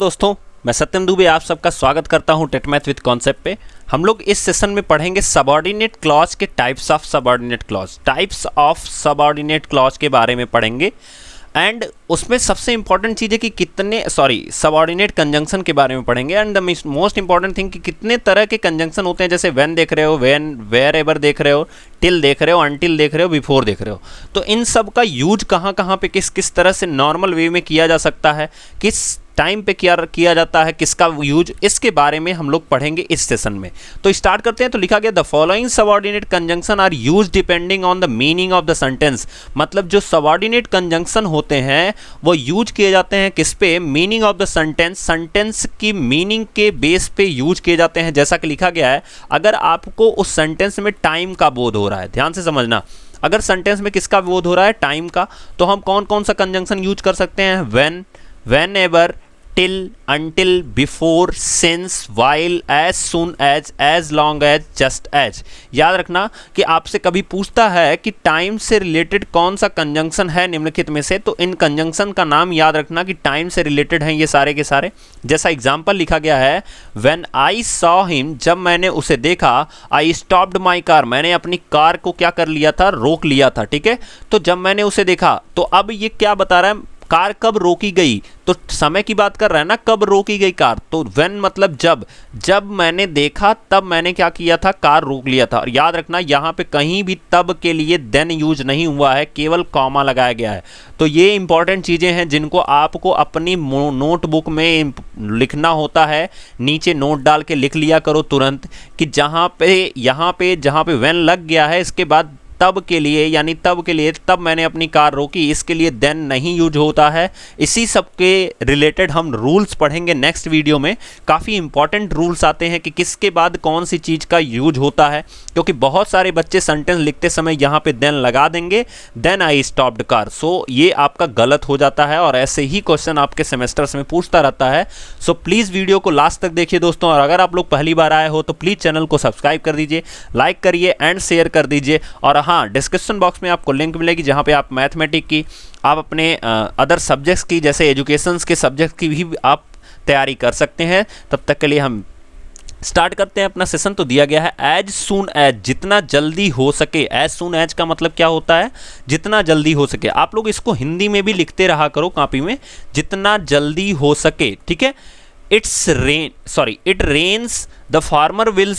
दोस्तों, मैं सत्यम दुबे आप सबका स्वागत करता हूं टेट मैथ विद कॉन्सेप्ट पे। हम लोग इस सेशन में पढ़ेंगे सबऑर्डिनेट क्लॉज के टाइप्स ऑफ सबऑर्डिनेट क्लॉज के बारे में पढ़ेंगे। एंड उसमें सबसे इंपॉर्टेंट चीज़ है कि सबऑर्डिनेट कंजंक्शन के बारे में पढ़ेंगे। And the most important thing कि कितने तरह के कंजंक्शन होते हैं, जैसे व्हेन देख रहे हो, व्हेन, वेयर एवर देख रहे हो, टिल देख रहे हो, अनटिल देख रहे हो, बिफोर देख रहे हो। तो इन सब का यूज कहाँ कहाँ पे किस किस तरह से नॉर्मल वे में किया जा सकता है, किस टाइम पे किया जाता है, किसका यूज, इसके बारे में हम लोग पढ़ेंगे इस सेशन में। तो स्टार्ट करते हैं। तो लिखा गया the following subordinate conjunction are use depending on the meaning of the sentence. मतलब जो सबऑर्डिनेट कंजंक्शन होते हैं वो यूज किए जाते हैं किस पे? Meaning of the sentence, sentence की मीनिंग के बेस पे यूज किए जाते हैं। जैसा कि लिखा गया है, अगर आपको उस सेंटेंस में टाइम का बोध हो रहा है, ध्यान से समझना, अगर सेंटेंस में किसका बोध हो रहा है? टाइम का, तो हम कौन कौन सा कंजंक्शन यूज कर सकते हैं? When, whenever, till, until, before, since, while, as soon as long as, just as। याद रखना कि आपसे कभी पूछता है कि टाइम से रिलेटेड कौन सा कंजंक्शन है निम्नलिखित में से, तो इन कंजंक्शन का नाम याद रखना कि टाइम से रिलेटेड हैं ये सारे के सारे। जैसा एग्जांपल लिखा गया है, व्हेन आई सॉ हिम, जब मैंने उसे देखा, आई स्टॉप्ड माई कार, मैंने अपनी कार को क्या कर लिया था? रोक लिया था। ठीक है, तो जब मैंने उसे देखा, तो अब ये क्या बता रहा है? कार कब रोकी गई? तो समय की बात कर रहा है ना, कब रोकी गई कार। तो व्हेन मतलब जब मैंने देखा तब मैंने क्या किया था? कार रोक लिया था। और याद रखना यहाँ पे कहीं भी तब के लिए देन यूज नहीं हुआ है, केवल कॉमा लगाया गया है। तो ये इंपॉर्टेंट चीज़ें हैं जिनको आपको अपनी नोटबुक में लिखना होता है। नीचे नोट डाल के लिख लिया करो तुरंत कि जहाँ पे व्हेन लग गया है, इसके बाद तब के लिए तब मैंने अपनी कार रोकी, इसके लिए देन नहीं यूज होता है। इसी सब के रिलेटेड हम रूल्स पढ़ेंगे नेक्स्ट वीडियो में। काफ़ी इंपॉर्टेंट रूल्स आते हैं कि किसके बाद कौन सी चीज़ का यूज होता है, क्योंकि बहुत सारे बच्चे सेंटेंस लिखते समय यहाँ पे देन लगा देंगे, देन आई स्टॉप्ड कार। सो ये आपका गलत हो जाता है और ऐसे ही क्वेश्चन आपके सेमेस्टर्स में पूछता रहता है। सो प्लीज़ वीडियो को लास्ट तक देखिए दोस्तों, और अगर आप लोग पहली बार आए हो तो प्लीज़ चैनल को सब्सक्राइब कर दीजिए, लाइक करिए एंड शेयर कर दीजिए। और हाँ, डिस्क्रिप्शन बॉक्स में आपको लिंक मिलेगी जहां पे आप मैथमेटिक्स की, आप अपने अदर सब्जेक्ट्स की, जैसे एजुकेशंस के सब्जेक्ट की भी आप तैयारी कर सकते हैं। तब तक के लिए हम स्टार्ट करते हैं अपना सेशन। तो दिया गया है एज सून एज, जितना जल्दी हो सके। एज सून एज का मतलब क्या होता है? जितना जल्दी हो सके। आप लोग इसको हिंदी में भी लिखते रहा करो कॉपी में, जितना जल्दी हो सके। ठीक है, it rains, the farmer will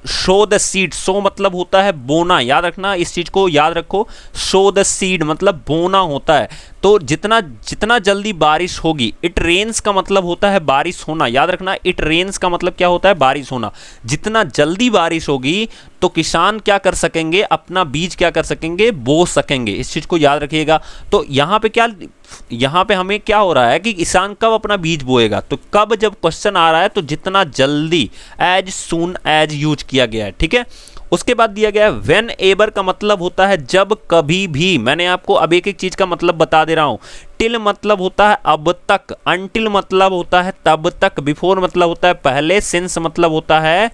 sow the seed. So मतलब होता है बोना, याद रखना, इस चीज को याद रखो। शो द सीड मतलब बोना होता है। तो जितना जल्दी बारिश होगी, इट रेन्स का मतलब होता है बारिश होना। याद रखना, इट रेन्स का मतलब क्या होता है? बारिश होना। जितना जल्दी बारिश होगी तो किसान क्या कर सकेंगे? अपना बीज क्या कर सकेंगे? बो सकेंगे। इस चीज को याद रखिएगा। तो यहाँ पे हमें क्या हो रहा है कि किसान कब अपना बीज बोएगा? तो कब, जब क्वेश्चन आ रहा है तो जितना जल्दी, एज सून एज यूज किया गया है। ठीक है, उसके बाद दिया गया है व्हेन एवर का मतलब होता है जब कभी भी। मैंने आपको अब एक एक चीज का मतलब बता दे रहा हूं। टिल मतलब होता है अब तक, अनटिल मतलब होता है तब तक, बिफोर मतलब होता है पहले, सिंस मतलब होता है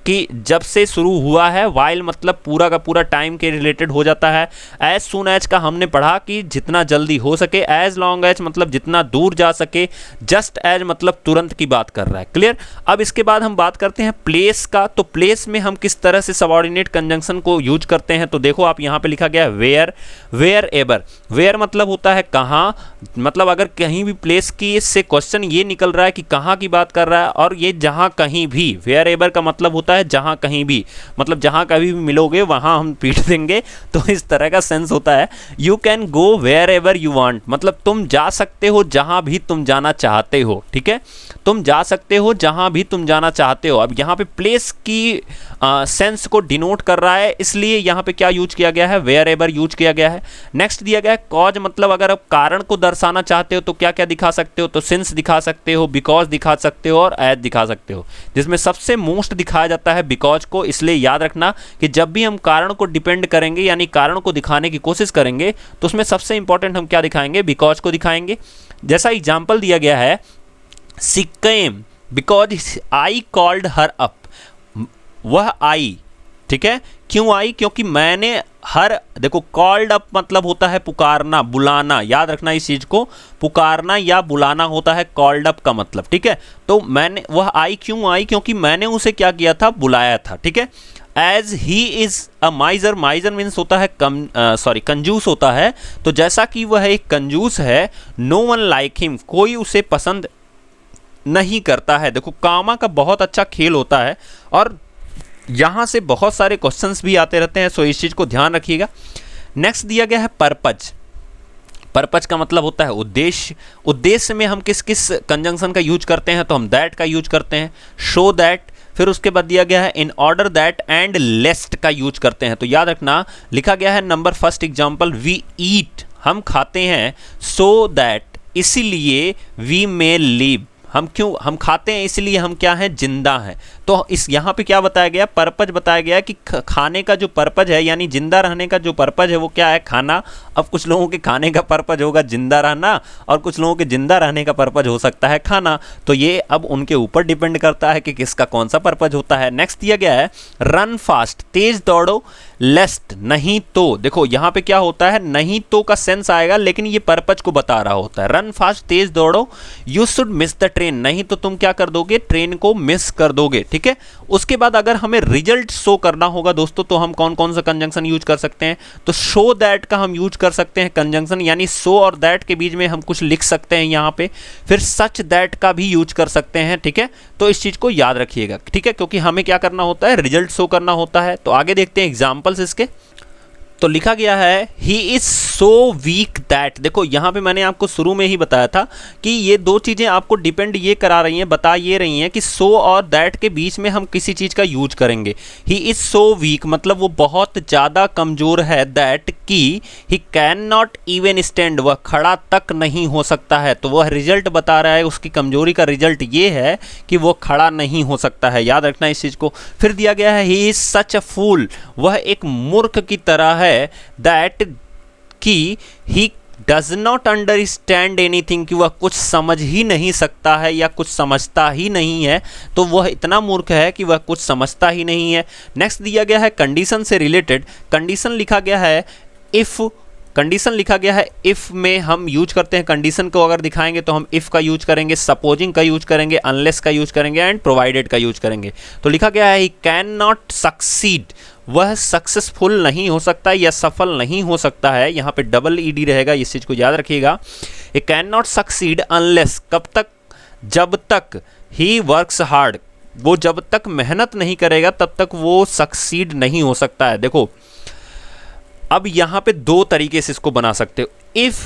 कि जब से शुरू हुआ है, वाइल मतलब पूरा का पूरा टाइम के रिलेटेड हो जाता है। एज सून एज का हमने पढ़ा कि जितना जल्दी हो सके। एज लॉन्ग एज मतलब जितना दूर जा सके। जस्ट एज मतलब तुरंत की बात कर रहा है। क्लियर? अब इसके बाद हम बात करते हैं प्लेस का। तो प्लेस में हम किस तरह से सबऑर्डिनेट कंजंक्शन को यूज करते हैं, तो देखो आप यहाँ पे लिखा गया है वेयर, वेयर एवर। वेयर मतलब होता है कहाँ, मतलब अगर कहीं भी प्लेस की से क्वेश्चन ये निकल रहा है कि कहाँ की बात कर रहा है, और ये जहाँ कहीं भी। वेयर एवर का मतलब होता है जहां कहीं भी, मतलब जहां कभी भी मिलोगे वहां हम पीट देंगे। तो इस तरह का सेंस होता है। You can go wherever you want, मतलब तुम जा सकते हो जहां भी तुम जाना चाहते हो। ठीक है, तुम जा सकते हो जहां भी तुम जाना चाहते हो। अब यहाँ पे प्लेस की सेंस को डिनोट कर रहा है, इसलिए यहाँ पे क्या यूज किया गया है? वेयर एवर यूज किया गया है। नेक्स्ट दिया गया है कॉज, मतलब अगर आप कारण को दर्शाना चाहते हो तो क्या क्या दिखा सकते हो? तो सिंस दिखा सकते हो, बिकॉज दिखा सकते हो, और एज दिखा सकते हो, जिसमें सबसे मोस्ट दिखाया जाता है बिकॉज को। इसलिए याद रखना कि जब भी हम कारण को डिपेंड करेंगे, यानी कारण को दिखाने की कोशिश करेंगे, तो उसमें सबसे इंपॉर्टेंट हम क्या दिखाएंगे? बिकॉज को दिखाएंगे। जैसा एग्जाम्पल दिया गया है, she came because I called her up. वह आई, ठीक है, क्यों आई? क्योंकि मैंने हर देखो कॉल्ड अप मतलब होता है पुकारना, बुलाना, याद रखना इस चीज को, पुकारना या बुलाना होता है कॉल्ड अप का मतलब, ठीक है। तो मैंने वह आई क्यों आई, क्योंकि मैंने उसे क्या किया था, बुलाया था, ठीक है। As he is a miser, miser means होता है कंजूस होता है, तो जैसा कि वह एक कंजूस है, नो वन लाइक हिम, कोई उसे पसंद नहीं करता है। देखो कामा का बहुत अच्छा खेल होता है और यहाँ से बहुत सारे क्वेश्चंस भी आते रहते हैं, सो इस चीज़ को ध्यान रखिएगा। नेक्स्ट दिया गया है पर्पज। पर्पज का मतलब होता है उद्देश्य। उद्देश्य में हम किस किस कंजंक्शन का यूज करते हैं, तो हम दैट का यूज करते हैं, शो दैट, फिर उसके बाद दिया गया है इन ऑर्डर दैट एंड लेस्ट का यूज करते हैं। तो याद रखना लिखा गया है number first example, we eat, हम खाते हैं, सो दैट, इसीलिए, वी मे लिव, हम खाते हैं इसलिए हम क्या हैं, जिंदा हैं। तो इस यहाँ पे क्या बताया गया, पर्पज बताया गया कि खाने का जो पर्पज है, यानी जिंदा रहने का जो पर्पज है वो क्या है, खाना। अब कुछ लोगों के खाने का पर्पज होगा जिंदा रहना और कुछ लोगों के जिंदा रहने का पर्पज हो सकता है खाना, तो ये अब उनके ऊपर डिपेंड करता है कि किसका कौन सा पर्पज होता है। नेक्स्ट दिया गया है रन फास्ट, तेज दौड़ो, लेस्ट, नहीं तो। देखो यहाँ पे क्या होता है, नहीं तो का सेंस आएगा लेकिन ये पर्पज को बता रहा होता है। रन फास्ट, तेज दौड़ो, you should miss the train, नहीं तो तुम क्या कर दोगे, ट्रेन को मिस कर दोगे, ठीक है। उसके बाद अगर हमें रिजल्ट शो करना होगा दोस्तों, तो हम कौन कौन सा कंजंक्शन यूज कर सकते हैं, तो शो दैट का हम यूज कर सकते हैं कंजंक्शन, यानी शो और दैट के बीच में हम कुछ लिख सकते हैं यहाँ पे। फिर सच दैट का भी यूज कर सकते हैं, ठीक है। तो इस चीज को याद रखिएगा, ठीक है, क्योंकि हमें क्या करना होता है, रिजल्ट शो करना होता है। तो आगे देखते हैं एग्जाम्पल्स इसके। तो लिखा गया है ही इज सो वीक दैट, देखो यहाँ पे मैंने आपको शुरू में ही बताया था कि ये दो चीज़ें आपको डिपेंड ये करा रही हैं, बता ये रही हैं कि सो और दैट के बीच में हम किसी चीज़ का यूज करेंगे। ही इज सो वीक मतलब वो बहुत ज़्यादा कमज़ोर है, दैट कि he can not even stand, वह खड़ा तक नहीं हो सकता है। तो वह रिजल्ट बता रहा है, उसकी कमजोरी का रिजल्ट ये है कि वो खड़ा नहीं हो सकता है, याद रखना इस चीज़ को। फिर दिया गया है ही इज सच अ फूल, वह एक मूर्ख की तरह है, दैट कि he does not understand anything, कि वह कुछ समझ ही नहीं सकता है या कुछ समझता ही नहीं है। तो वह इतना मूर्ख है कि वह कुछ समझता ही नहीं है। नेक्स्ट दिया गया है कंडीशन से रिलेटेड। कंडीशन लिखा गया है इफ़, कंडीशन लिखा गया है इफ़ में हम यूज करते हैं कंडीशन को, अगर दिखाएंगे तो हम इफ़ का यूज करेंगे, सपोजिंग का यूज करेंगे, अनलेस का यूज करेंगे एंड प्रोवाइडेड का यूज करेंगे। तो लिखा गया है ही कैन नॉट सक्सीड, वह सक्सेसफुल नहीं हो सकता या सफल नहीं हो सकता है। यहाँ पे डबल ईडी रहेगा, इस चीज़ को याद रखिएगा। He can not succeed unless, कब तक, जब तक, ही वर्क्स हार्ड, वो जब तक मेहनत नहीं करेगा तब तक वो सक्सीड नहीं हो सकता है। देखो अब यहाँ पे दो तरीके से इसको बना सकते हो, if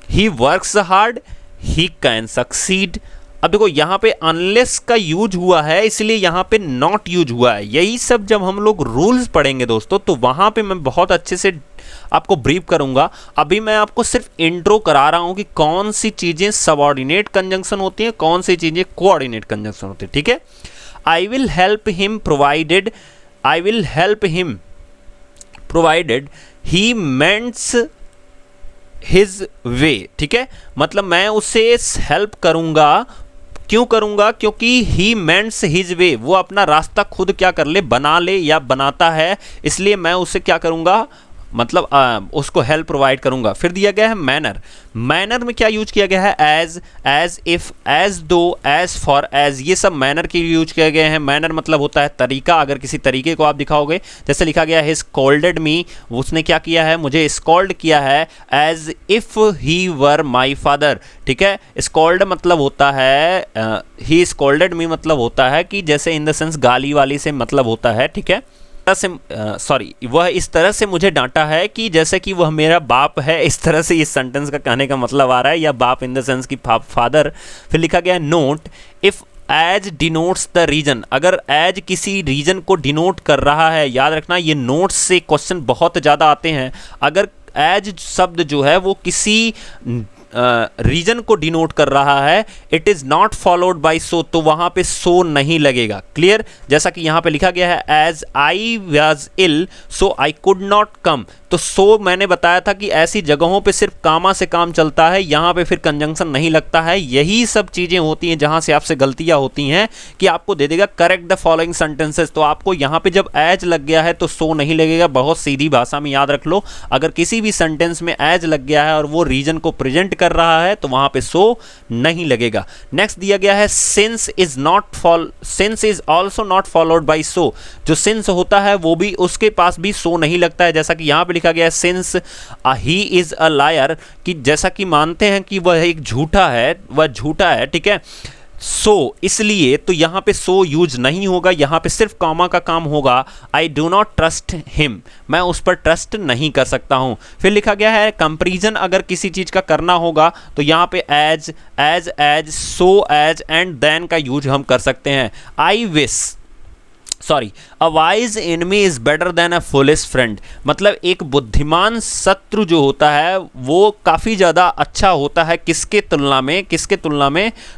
he works hard he can succeed. अब देखो यहाँ पे अनलेस का यूज हुआ है इसलिए यहाँ पे नॉट यूज हुआ है। यही सब जब हम लोग रूल्स पढ़ेंगे दोस्तों तो वहाँ पे मैं बहुत अच्छे से आपको ब्रीफ करूंगा। अभी मैं आपको सिर्फ इंट्रो करा रहा हूँ कि कौन सी चीज़ें सबऑर्डिनेट कंजंक्शन होती हैं, कौन सी चीज़ें कोऑर्डिनेट कंजंक्शन होती है, ठीक है। I will help him provided, I will help him provided he mends his way, ठीक है। मतलब मैं उसे हेल्प करूंगा, क्यों करूंगा, क्योंकि ही मेंट्स हिज वे, वो अपना रास्ता खुद क्या कर ले, बना ले या बनाता है, इसलिए मैं उसे क्या करूंगा, मतलब उसको हेल्प प्रोवाइड करूंगा। फिर दिया गया है मैनर। मैनर में क्या यूज किया गया है, एज, एज इफ, एज दो, एज फॉर, एज, ये सब मैनर के यूज किए गए हैं। मैनर मतलब होता है तरीका, अगर किसी तरीके को आप दिखाओगे, जैसे लिखा गया है स्कॉल्डेड मी, उसने क्या किया है, मुझे स्कॉल्ड किया है, as if he were my father, ठीक है। स्कॉल्ड मतलब होता है, ही स्कॉल्डेड मी मतलब होता है कि जैसे इन द सेंस गाली वाली से मतलब होता है, ठीक है। वह इस तरह से मुझे डांटा है कि जैसे कि वह मेरा बाप है, इस तरह से इस सेंटेंस का कहने का मतलब आ रहा है, या बाप इन द सेंस की फादर। फिर लिखा गया है note, if as denotes the reason, अगर एज किसी रीजन को डिनोट कर रहा है, याद रखना ये नोट्स से क्वेश्चन बहुत ज़्यादा आते हैं। अगर एज शब्द जो है वो किसी रीजन को डिनोट कर रहा है, it is not followed by so, तो वहाँ पे सो नहीं लगेगा, क्लियर। जैसा कि यहाँ पे लिखा गया है as I was ill so I could not come, तो सो मैंने बताया था कि ऐसी जगहों पे सिर्फ कामा से काम चलता है, यहाँ पे फिर कंजंक्शन नहीं लगता है। यही सब चीज़ें होती हैं जहाँ से आपसे गलतियाँ होती हैं कि आपको दे देगा करेक्ट द फॉलोइंग सेंटेंसेस, तो आपको यहाँ पे जब एज लग गया है तो सो नहीं लगेगा। बहुत सीधी भाषा में याद रख लो, अगर किसी भी सेंटेंस में एज लग गया है और वो रीजन को प्रेजेंट कर रहा है तो वहाँ पे सो नहीं लगेगा। नेक्स्ट दिया गया है since is also not followed by so, जो सिंस होता है वो भी उसके पास भी सो नहीं लगता है, जैसा कि यहाँ पे लिखा गया है since he is a liar, कि जैसा कि मानते हैं कि वह एक झूठा है, वह झूठा है, ठीक है। सो इसलिए तो यहाँ पे सो यूज नहीं होगा, यहाँ पे सिर्फ कॉमा का काम होगा। I do not trust him, मैं उस पर ट्रस्ट नहीं कर सकता हूँ। फिर लिखा गया है कंपैरिजन अगर किसी चीज़ का करना होगा तो यहाँ पे as so as and then का यूज हम कर सकते हैं। A wise enemy is better than a foolish friend, मतलब एक बुद्धिमान शत्रु जो होता है वो काफ़ी ज़्यादा अच्छा होता है किसके तुलना में,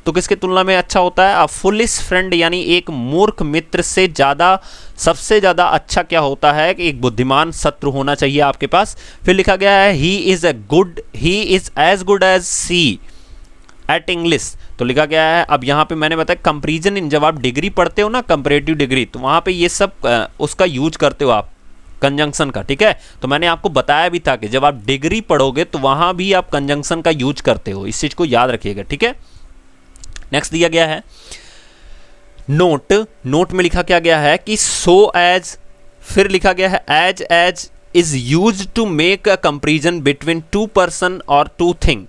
तो किसके तुलना में अच्छा होता है? अ फुलिश फ्रेंड, यानी एक मूर्ख मित्र से ज़्यादा, सबसे ज़्यादा अच्छा क्या होता है कि एक बुद्धिमान शत्रु होना चाहिए आपके पास। फिर लिखा गया है he is as good as see at English, तो लिखा गया है, अब यहाँ पे मैंने बताया कंपैरिजन इन, जब आप डिग्री पढ़ते हो ना, कंपैरेटिव डिग्री, तो वहाँ पे ये सब उसका यूज करते हो आप कंजंक्शन का, ठीक है। तो मैंने आपको बताया भी था कि जब आप डिग्री पढ़ोगे तो वहाँ भी आप कंजंक्शन का यूज करते हो, इस चीज़ को याद रखिएगा, ठीक है। नेक्स्ट दिया गया है नोट में लिखा क्या गया है कि सो एज, फिर लिखा गया है as is used to make a comparison between two person और टू थिंग,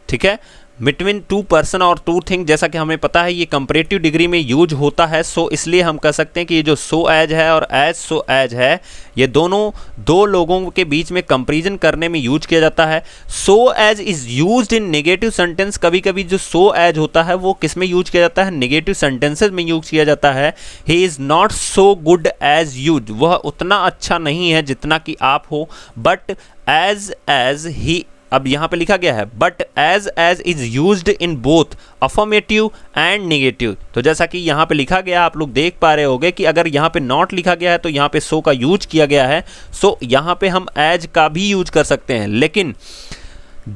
ठीक है, बिटवीन टू पर्सन और टू थिंग, जैसा कि हमें पता है ये कंपैरेटिव डिग्री में यूज होता है। सो इसलिए हम कह सकते हैं कि ये जो सो एज है और एज सो एज है, ये दोनों दो लोगों के बीच में कंपैरिजन करने में यूज किया जाता है। So as is used in negative sentence, कभी कभी जो सो एज होता है वो किस में यूज किया जाता है? नेगेटिव सेंटेंसेज में यूज किया जाता है। He is not so good as you, वह उतना अच्छा नहीं है जितना कि आप हो। बट एज ही, अब यहाँ पे लिखा गया है but as is used in both affirmative and negative, तो जैसा कि यहाँ पे लिखा गया आप लोग देख पा रहे होंगे कि अगर यहाँ पे नॉट लिखा गया है तो यहाँ पे सो का यूज किया गया है। सो यहाँ पे हम एज का भी यूज कर सकते हैं, लेकिन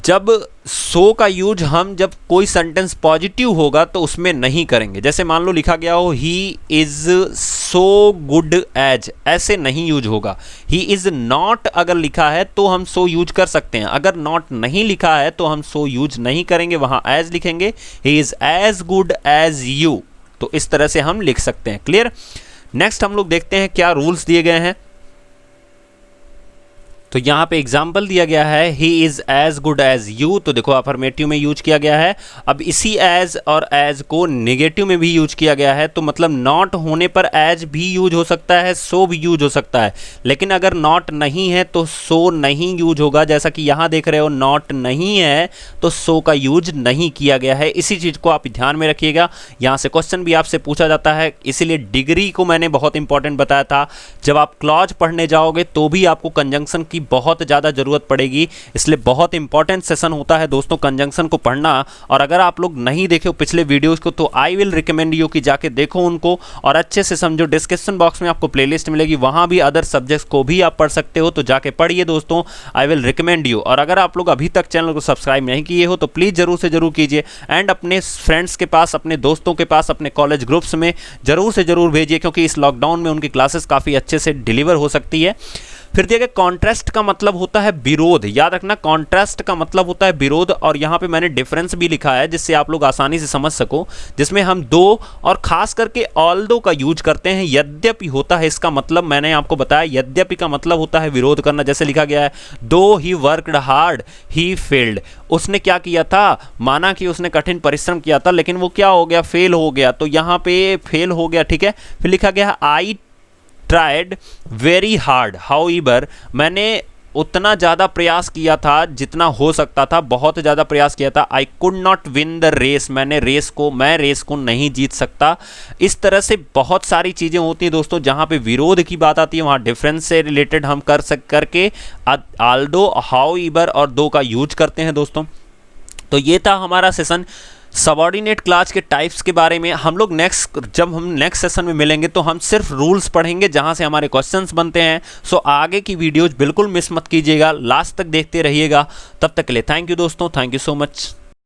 जब सो का यूज हम जब कोई सेंटेंस पॉजिटिव होगा तो उसमें नहीं करेंगे। जैसे मान लो लिखा गया हो he is so good as, ऐसे नहीं यूज होगा। ही इज नॉट अगर लिखा है तो हम सो यूज कर सकते हैं, अगर नॉट नहीं लिखा है तो हम सो यूज नहीं करेंगे, वहां एज लिखेंगे। He is as good as you, तो इस तरह से हम लिख सकते हैं। क्लियर। नेक्स्ट हम लोग देखते हैं क्या रूल्स दिए गए हैं। तो यहाँ पे एग्जाम्पल दिया गया है he is as good as you, तो देखो अफर्मेटिव में यूज किया गया है। अब इसी एज और एज को नेगेटिव में भी यूज किया गया है, तो मतलब नॉट होने पर एज भी यूज हो सकता है, सो भी यूज हो सकता है, लेकिन अगर नॉट नहीं है तो सो नहीं यूज होगा। जैसा कि यहाँ देख रहे हो नॉट नहीं है तो सो का यूज नहीं किया गया है, इसी चीज़ को आप ध्यान में रखिएगा। यहाँ से क्वेश्चन भी आपसे पूछा जाता है, इसीलिए डिग्री को मैंने बहुत इंपॉर्टेंट बताया था। जब आप क्लॉज पढ़ने जाओगे तो भी आपको कंजंक्शन की बहुत ज़्यादा ज़रूरत पड़ेगी, इसलिए बहुत इंपॉर्टेंट सेशन होता है दोस्तों कंजंक्शन को पढ़ना। और अगर आप लोग नहीं देखे हो पिछले वीडियोस को तो आई विल रिकमेंड यू कि जाके देखो उनको और अच्छे से समझो। डिस्क्रिप्शन बॉक्स में आपको प्लेलिस्ट मिलेगी, वहाँ भी अदर सब्जेक्ट्स को भी आप पढ़ सकते हो, तो जाके पढ़िए दोस्तों, आई विल रिकमेंड यू। और अगर आप लोग अभी तक चैनल को सब्सक्राइब नहीं किए हो तो प्लीज़ ज़रूर से ज़रूर कीजिए, एंड अपने फ्रेंड्स के पास, अपने दोस्तों के पास, अपने कॉलेज ग्रुप्स में ज़रूर से ज़रूर भेजिए, क्योंकि इस लॉकडाउन में उनकी क्लासेस काफ़ी अच्छे से डिलीवर हो सकती है। फिर देखिए कॉन्ट्रास्ट का मतलब होता है विरोध, याद रखना कॉन्ट्रास्ट का मतलब होता है विरोध। और यहाँ पे मैंने डिफरेंस भी लिखा है जिससे आप लोग आसानी से समझ सको, जिसमें हम दो और खास करके ऑल्दो का यूज करते हैं। यद्यपि होता है इसका मतलब, मैंने आपको बताया यद्यपि का मतलब होता है विरोध करना। जैसे लिखा गया है दो he worked hard he failed, उसने क्या किया था, माना कि उसने कठिन परिश्रम किया था लेकिन वो क्या हो गया, फेल हो गया, तो यहाँ पे फेल हो गया, ठीक है। फिर लिखा गया I tried very hard however, मैंने उतना ज़्यादा प्रयास किया था जितना हो सकता था, बहुत ज़्यादा प्रयास किया था। I could not win the race, मैं रेस को नहीं जीत सकता। इस तरह से बहुत सारी चीज़ें होती हैं दोस्तों, जहाँ पे विरोध की बात आती है वहाँ डिफरेंस से रिलेटेड हम करके आल्दो, हाउएवर और दो का यूज करते हैं दोस्तों। तो ये था हमारा सेशन सबऑर्डिनेट क्लॉज के टाइप्स के बारे में हम लोग जब हम नेक्स्ट सेशन में मिलेंगे तो हम सिर्फ रूल्स पढ़ेंगे जहां से हमारे क्वेश्चंस बनते हैं। सो आगे की वीडियोज बिल्कुल मिस मत कीजिएगा, लास्ट तक देखते रहिएगा। तब तक के लिए थैंक यू दोस्तों, थैंक यू सो मच।